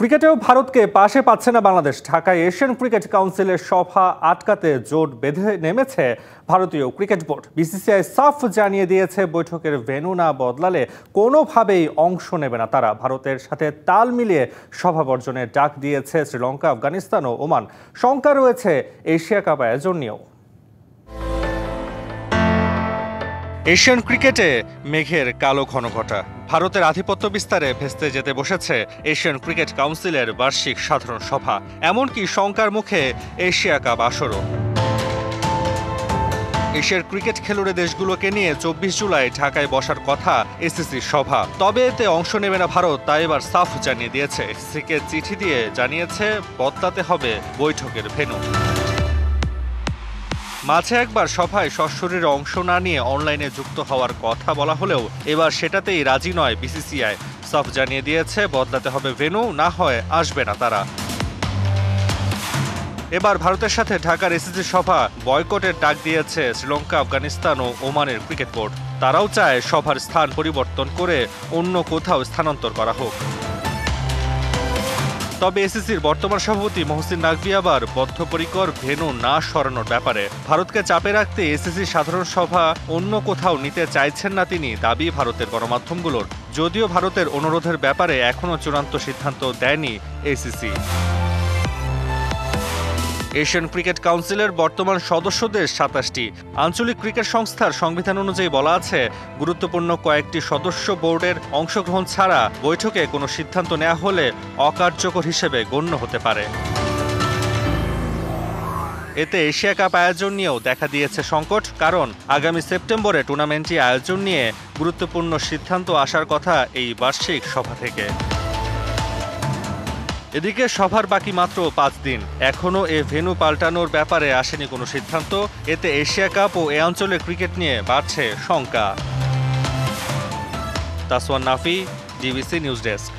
ক্রিকেটেও ভারতকে পাশে পাচ্ছে না বাংলাদেশ। ঢাকায় এশিয়ান ক্রিকেট কাউন্সিলের সভা আটকাতে জোট বেঁধে নেমেছে ভারতীয় ক্রিকেট বোর্ড। বিসিসিআই সাফ জানিয়ে দিয়েছে বৈঠকের ভেন্যু না বদলালে কোনোভাবেই অংশ নেবে না তারা। ভারতের সাথে তাল মিলিয়ে সভা বর্জনের ডাক দিয়েছে শ্রীলঙ্কা, আফগানিস্তান ও ওমান। শঙ্কা রয়েছে এশিয়া কাপ আয়োজন নিয়েও। এশিয়ান ক্রিকেটে মেঘের কালো ঘনঘটা। ভারতের আধিপত্য বিস্তারে ভেস্তে যেতে বসেছে এশিয়ান ক্রিকেট কাউন্সিলের বার্ষিক সাধারণ সভা। এমনকি শঙ্কার মুখে এশিয়া কাপ আসরও। এশিয়ার ক্রিকেট খেলুড়ে দেশগুলোকে নিয়ে 24 জুলাই ঢাকায় বসার কথা এসিসির সভা। তবে এতে অংশ নেবে না ভারত, তাই এবার সাফ জানিয়ে দিয়েছে। এসিসিকে চিঠি দিয়ে জানিয়েছে বদলাতে হবে বৈঠকের ভেন্যু। মাঝে একবার সভায় সশরীরে অংশ না নিয়ে অনলাইনে যুক্ত হওয়ার কথা বলা হলেও এবার সেটাতেই রাজি নয় বিসিসিআই। সাফ জানিয়ে দিয়েছে বদলাতে হবে ভেন্যু, না হয় আসবে না তারা। এবার ভারতের সাথে ঢাকার এসিসি সভা বয়কটের ডাক দিয়েছে শ্রীলঙ্কা, আফগানিস্তান ও ওমানের ক্রিকেট বোর্ড। তারাও চায় সভার স্থান পরিবর্তন করে অন্য কোথাও স্থানান্তর করা হোক। তবে এসিসির বর্তমান সভাপতি মহসিন নাকভি আবার বদ্ধপরিকর ভেন্যু না সরানোর ব্যাপারে। ভারতকে চাপে রাখতে এসিসি সাধারণ সভা অন্য কোথাও নিতে চাইছেন না তিনি, দাবি ভারতের গণমাধ্যমগুলোর। যদিও ভারতের অনুরোধের ব্যাপারে এখনও চূড়ান্ত সিদ্ধান্ত দেয়নি এসিসি। এশিয়ান ক্রিকেট কাউন্সিলের বর্তমান সদস্য দেশ 27টি। আঞ্চলিক ক্রিকেট সংস্থার সংবিধান অনুযায়ী বলা আছে, গুরুত্বপূর্ণ কয়েকটি সদস্য বোর্ডের অংশগ্রহণ ছাড়া বৈঠকে কোনো সিদ্ধান্ত নেওয়া হলে অকার্যকর হিসেবে গণ্য হতে পারে। এতে এশিয়া কাপ আয়োজন নিয়েও দেখা দিয়েছে সংকট, কারণ আগামী সেপ্টেম্বরে টুর্নামেন্টটি আয়োজন নিয়ে গুরুত্বপূর্ণ সিদ্ধান্ত আসার কথা এই বার্ষিক সভা থেকে। এদিকে সভার বাকি মাত্র 5 দিন, এখনও এ ভেন্যু পাল্টানোর ব্যাপারে আসেনি কোনো সিদ্ধান্ত। এতে এশিয়া কাপ ও এ অঞ্চলের ক্রিকেট নিয়ে বাড়ছে শঙ্কা। তাসওয়ান নাফি, ডিবিসি নিউজ ডেস্ক।